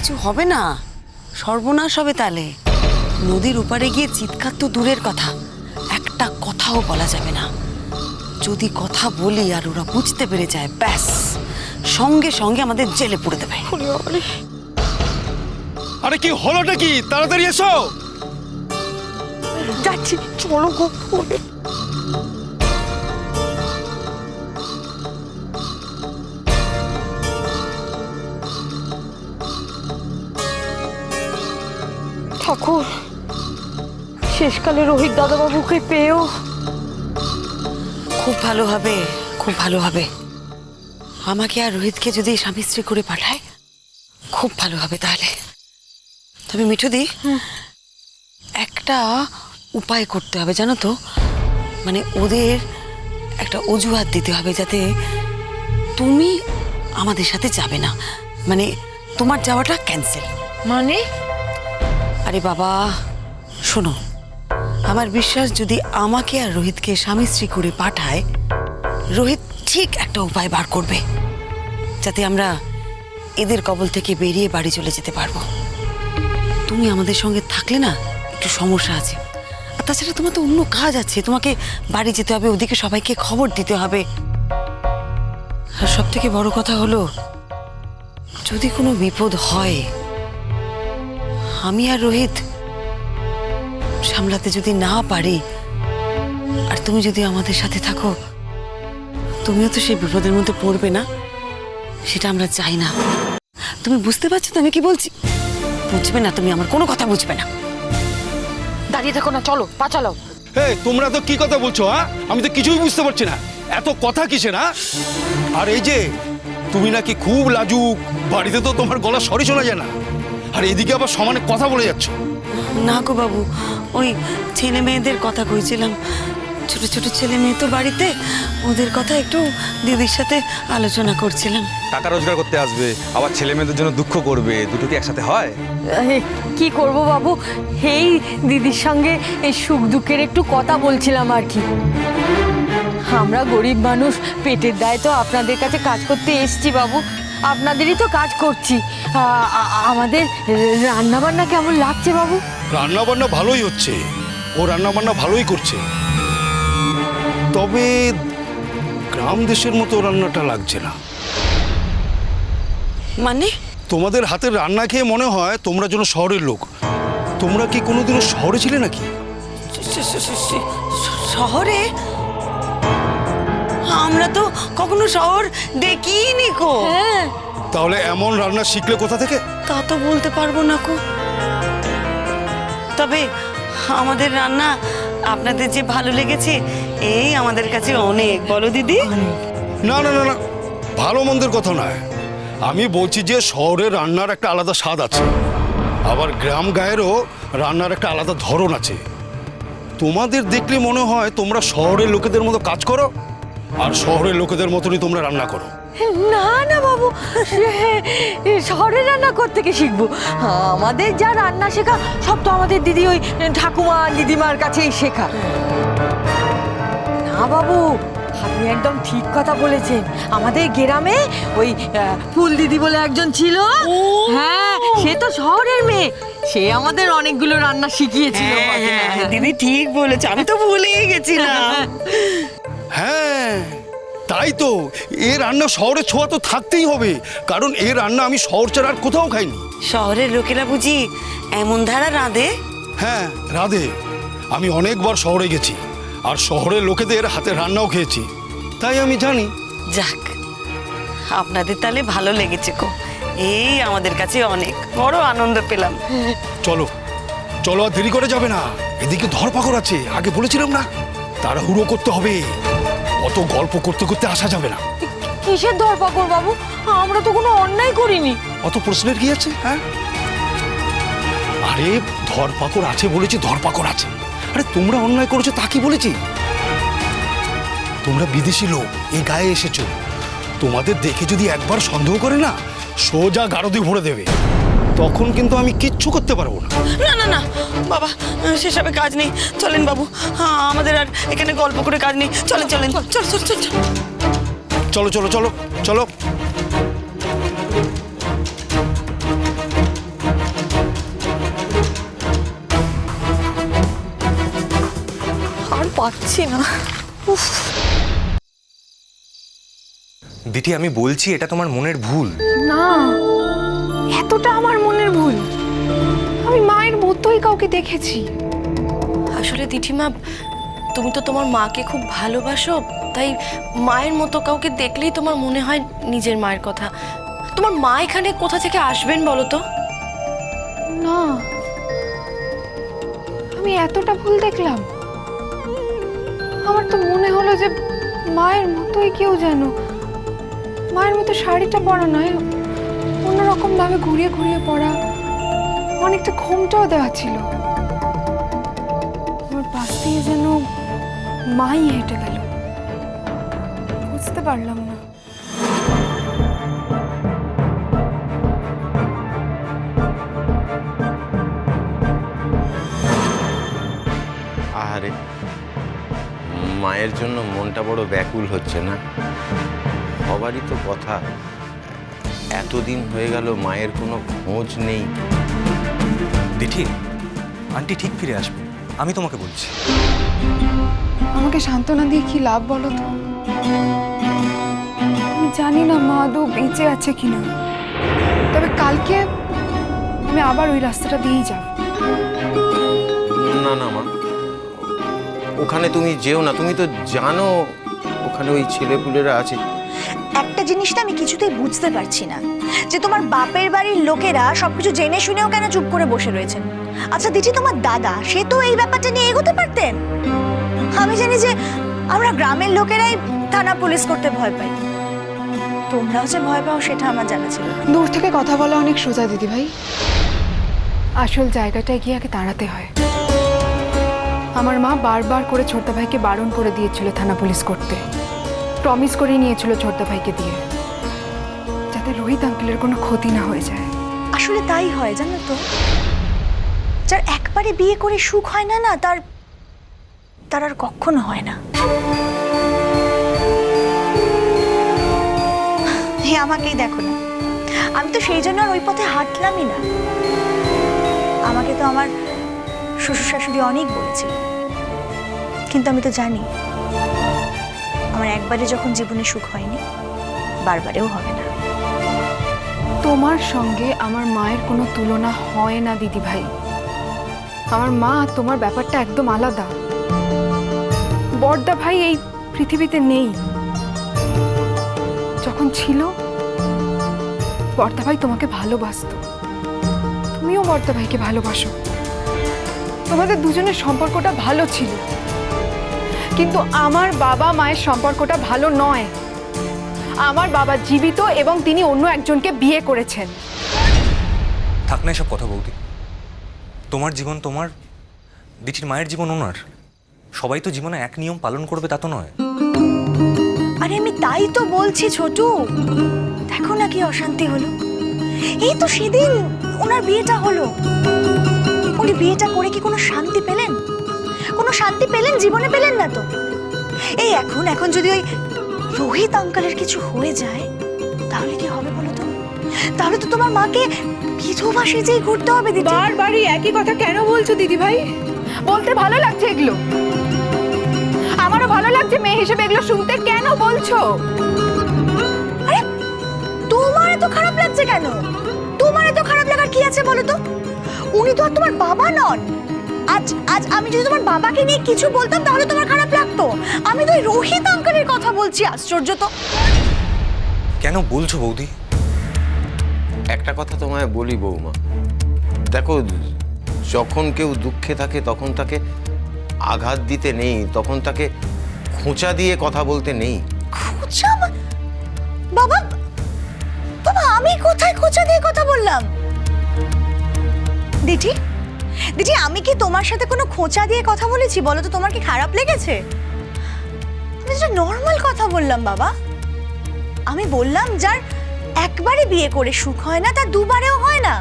কিছু হবে না, সর্বনাশ হবে তাহলে। নদীর উপারে গিয়ে চিৎকার তো দূরের কথা, একটা কথাও বলা যাবে না। যদি কথা বলি আর ওরা বুঝতে পেরে যায়, ব্যাস সঙ্গে সঙ্গে আমাদের জেলে পুরে দেবে। আরে কি হলোটা কি? তাড়াতাড়ি এসো। যাচ্ছি, চলো গো। ঠাকুর, শেষকালে রোহিত দাদাবাবুকে পেয়েও খুব ভালো হবে, খুব ভালো হবে। আমাকে আর রোহিতকে যদি স্বামী স্ত্রী করে পাঠায় খুব ভালো হবে তাহলে। তবে মিঠুদি, একটা উপায় করতে হবে জানো তো, মানে ওদের একটা অজুহাত দিতে হবে যাতে তুমি আমাদের সাথে যাবে না, মানে তোমার যাওয়াটা ক্যান্সেল। মানে? আরে বাবা শোনো, আমার বিশ্বাস যদি আমাকে আর রোহিতকে স্বামী স্ত্রী করে পাঠায়, রোহিত ঠিক একটা উপায় বার করবে যাতে আমরা এদের কবল থেকে বেরিয়ে বাড়ি চলে যেতে পারবো। তুমি আমাদের সঙ্গে থাকলে না একটু সমস্যা আছে, আর তাছাড়া তোমার তো অন্য কাজ আছে, তোমাকে বাড়ি যেতে হবে, ওদিকে সবাইকে খবর দিতে হবে। আর সব থেকে বড় কথা হলো, যদি কোনো বিপদ হয় আমি আর রোহিত সামলাতে যদি না পারি, আর তুমি যদি আমাদের সাথে থাকো, তুমিও তো সেই বিপদের মধ্যে পড়বে না, সেটা আমরা চাই না। তুমি বুঝতে পারছো তো আমি কি বলছি? বুঝবে না তুমি, আমার কোনো কথা বুঝবে না। দাঁড়িয়ে থাকো না, চলো পা চালাও। তোমরা তো কি কথা বলছো? আমি তো কিছুই বুঝতে পারছি না, এত কথা কিসে না? আর এই যে তুমি নাকি খুব লাজুক, বাড়িতে তো তোমার গলা সরি শোনা যায় না, আর এদিকে আবার সমানে কথা বলে যাচ্ছ। না গো বাবু, ওই ছেলে মেয়েদের কথা কইছিলাম, ছোট ছোট ছেলে মেয়ে তো বাড়িতে, ওদের কথা একটু দিদির সাথে আলোচনা করছিলাম। টাকা রোজগার করতে আসবে, আবার ছেলে মেয়েদের জন্য দুঃখ করবে, দুটো কি একসাথে হয়? কি করব বাবু, এই দিদির সঙ্গে এই সুখ দুঃখের একটু কথা বলছিলাম আর কি। আমরা গরিব মানুষ, পেটের দায় তো আপনাদের কাছে কাজ করতে এসছি বাবু, আপনাদেরই তো কাজ করছি। আমাদের রান্না বান্না কেমন লাগছে বাবু? রান্না বান্না ভালোই হচ্ছে, ও রান্না বান্না ভালোই করছে, তবে গ্রাম দেশের মতো রান্নাটা লাগছে না। মানে? তোমাদের হাতের রান্না খেয়ে মনে হয় তোমরা যেন শহরের লোক। তোমরা কি কোনোদিনও শহরে ছিলে নাকি? শহরে? আমরা তো কখনো শহর দেখিনি কো। হ্যাঁ, তাহলে এমন রান্না শিখলে কোথা থেকে? তা তো বলতে পারবো না কো, তবে আমাদের রান্না আপনাদের যে ভালো লেগেছে এই আমাদের কাছে অনেক, বলো দিদি? না না না না, ভালো মন্দের কথা নয়, আমি বলছি যে শহরের রান্নার একটা আলাদা স্বাদ আছে, আবার গ্রাম গায়েরও রান্নার একটা আলাদা ধরন আছে। তোমাদের দেখলে মনে হয় তোমরা শহরের লোকেদের মতো কাজ করো, আর শহরের লোকেদের মতনই তোমরা রান্না করো। না না বাবু, শহরে রান্না করতে কি শিখবো? আমাদের যা রান্না শেখা সব তো আমাদের দিদি ওই ঠাকুমা দিদিমার কাছেই শেখা। না বাবু, আপনি একদম ঠিক কথা বলেছেন। আমাদের গ্রামে ওই ফুল দিদি বলে একজন ছিল, হ্যাঁ সে তো শহরের মেয়ে, সে আমাদের অনেকগুলো রান্না শিখিয়েছিল। দিদি ঠিক বলেছে, আমি তো ভুলেই গেছিলাম। হ্যাঁ তাই তো, এ রান্না শহরের ছোঁয়া তো থাকতেই হবে, কারণ এ রান্না আমি শহর ছাড়া আর কোথাও খাইনি। শহরের লোকেরা বুঝি এমন ধারা রাঁধে? হ্যাঁ রাধে, আমি অনেকবার শহরে গেছি, আর শহরের লোকেদের হাতে রান্নাও খেয়েছি, তাই আমি জানি। যাক, আপনাদের তাহলে ভালো লেগেছে কো, এই আমাদের কাছে অনেক বড় আনন্দ পেলাম। চলো চলো, আর দেরি করে যাবে না, এদিকে ধরপাকড় আছে, আগে বলেছিলাম না, তাড়াহুড়ো করতে হবে, অত গল্প করতে করতে আসা যাবে না। কিসের ধরপাকড় বাবু? আমরা তো কোনো অন্যায় করিনি। অত প্রশ্নের কি আছে? হ্যাঁ আরে ধরপাকড় আছে বলেছি, ধরপাকড় আছে। আরে তোমরা অন্যায় করেছো তা কি বলেছি? তোমরা বিদেশি লোক, এই গায়ে এসেছো, তোমাদের দেখে যদি একবার সন্দেহ করে না, সোজা গারদে ভরে দেবে, তখন কিন্তু আমি কিচ্ছু করতে পারবো না। না না না বাবা, সেসবে কাজ নেই, চলেন বাবু, আমাদের আর এখানে গল্প করে কাজ নেই, চলেন চলেন, চল চল চল চল। চলো চলো চলো চলো। পাচ্ছি না। উফ, দিদি আমি বলছি এটা তোমার মনের ভুল। না, এতটা আমার মনের ভুল? আমি মায়ের মতোই কাউকে দেখেছি। আসলে দিঠিমা, তুমি তো তোমার মাকে খুব ভালোবাসো, তাই মায়ের মতো কাউকে দেখলেই তোমার মনে হয় নিজের মায়ের কথা। তোমার মা এখানে কোথা থেকে আসবেন বলো তো? না, আমি এতটা ভুল দেখলাম? আমার তো মনে হলো যে মায়ের মতোই কেউ যেন, মায়ের মতো শাড়িটা পরা নয়, অন্যরকম ভাবে ঘুরিয়ে ঘুরিয়ে পরা, অনেকটা ঘোমটাও দেওয়া ছিল। আমার পাশ দিয়ে যেন মাই হেঁটে গেল, বুঝতে পারলাম না। আরে মায়ের জন্য মনটা বড় ব্যাকুল হচ্ছে না? সবারই তো কথা, এতদিন হয়ে গেল মায়ের কোনো খোঁজ নেই। দিদি আন্টি ঠিক ফিরে আসবে, আমি তোমাকে বলছি। আমাকে সান্ত্বনা দিয়ে কি লাভ বলো তো? আমি জানি না মা আদৌ বেঁচে আছে কিনা, তবে কালকে আমি আবার ওই রাস্তাটা দিয়েই যাব। না না মা, ওখানে তুমি যেও না। তুমি তো জানো ওখানে ওই ছেলেপুলেরা আছে। একটা জিনিসটা আমি কিছুতেই বুঝতে পারছি না, যে তোমার বাপের বাড়ির লোকেরা সবকিছু জেনে শুনেও কেন চুপ করে বসে রয়েছেন। আচ্ছা দিদি, তোমার দাদা সে তো এই ব্যাপারটা নিয়ে এগোতে পারতেন। আমি জানি যে আমরা গ্রামের লোকেরাই থানা পুলিশ করতে ভয় পাই, তোমরাও যে ভয় পাও সেটা আমার জানা ছিল না। দূর থেকে কথা বলা অনেক সোজা দিদি ভাই, আসল জায়গাটায় গিয়ে আগে দাঁড়াতে হয়। আমার মা বারবার করে ছোটদা ভাইকে বারণ করে দিয়েছিল থানা পুলিশ করতে, প্রমিস করে নিয়েছিল ছোটদা ভাইকে দিয়ে, যাতে রোহিত আঙ্কেলের কোনো ক্ষতি না হয়ে যায়। আসলে তাই হয় জানো তো, যার একবারে বিয়ে করে সুখ হয় না, তার আর কখনো হয় না। হ্যাঁ, আমাকেই দেখো না, আমি তো সেই জন্য আর ওই পথে হাঁটলামই না। আমাকে তো আমার শ্বশুর শাশুড়ি অনেক বলেছিল, কিন্তু আমি তো জানি আমার একবারে যখন জীবনে সুখ হয়নি, বারবারেও হবে না। তোমার সঙ্গে আমার মায়ের কোনো তুলনা হয় না দিদি ভাই। আমার মা আর তোমার ব্যাপারটা একদম আলাদা। বড়দা ভাই এই পৃথিবীতে নেই, যখন ছিল বড়দা ভাই তোমাকে ভালোবাসতো, তুমিও বড়দা ভাইকে ভালোবাসো, তোমাদের দুজনের সম্পর্কটা ভালো ছিল। কিন্তু আমার বাবা মায়ের সম্পর্কটা ভালো নয়। আমার বাবা জীবিত এবং তিনি অন্য একজনকে বিয়ে করেছেন। থাক না এসব কথা বৌদি, তোমার জীবন তোমার, দিদির মায়ের জীবন ওনার। সবাই তো জীবনে এক নিয়ম পালন করবে তা তো নয়। আরে আমি তাই তো বলছি ছোটু, দেখো না কি অশান্তি হলো। এই তো সেদিন ওনার বিয়েটা হলো, উনি বিয়েটা করে কি কোনো শান্তি পেলেন? কোনো শান্তি পেলেন? জীবনে পেলেন না তো। এই এখন যদি ওই রোহিত আঙ্কেলের কিছু হয়ে যায়, তাহলে কি হবে বলো তো? তাহলে তো তোমার মাকে বিধবা সেজেই ঘুরতে হবে দিদি। বারবারই একই কথা কেন বলছো দিদি ভাই? বলতে ভালো লাগছে এগুলো, আমারও ভালো লাগছে মেয়ে হিসেবে এগুলো শুনতে। কেন বলছো? আরে তোমার এত খারাপ লাগছে কেন? তোমার এত খারাপ লাগার কি আছে বলো তো? উনি তো আর তোমার বাবা নন। আজ আমি যদি তোমার বাবাকে নিয়ে কিছু বলতাম তাহলে তোমার খারাপ লাগতো। আমি তো ওই রোহিত আঙ্কেলের কথা বলছি। আশ্চর্য তো। কেন বলছো বৌদি? একটা কথা তোমায় বলি বৌমা, দেখো যখন কেউ দুঃখে থাকে তখন তাকে আঘাত দিতে নেই, তখন তাকে খোঁচা দিয়ে কথা বলতে নেই। খোঁচা? বাবা বাবা, আমি কোথায় খোঁচা দিয়ে কথা বললাম? দিদি দিদি, আমি কি তোমার সাথে কোনো খোঁচা দিয়ে কথা বলেছি বলো তো? তোমার কি খারাপ লেগেছে? আমি যেটা নর্মাল কথা বললাম বাবা। আমি বললাম যার একবারে বিয়ে করে সুখ হয় না, তার দুবারেও হয় না।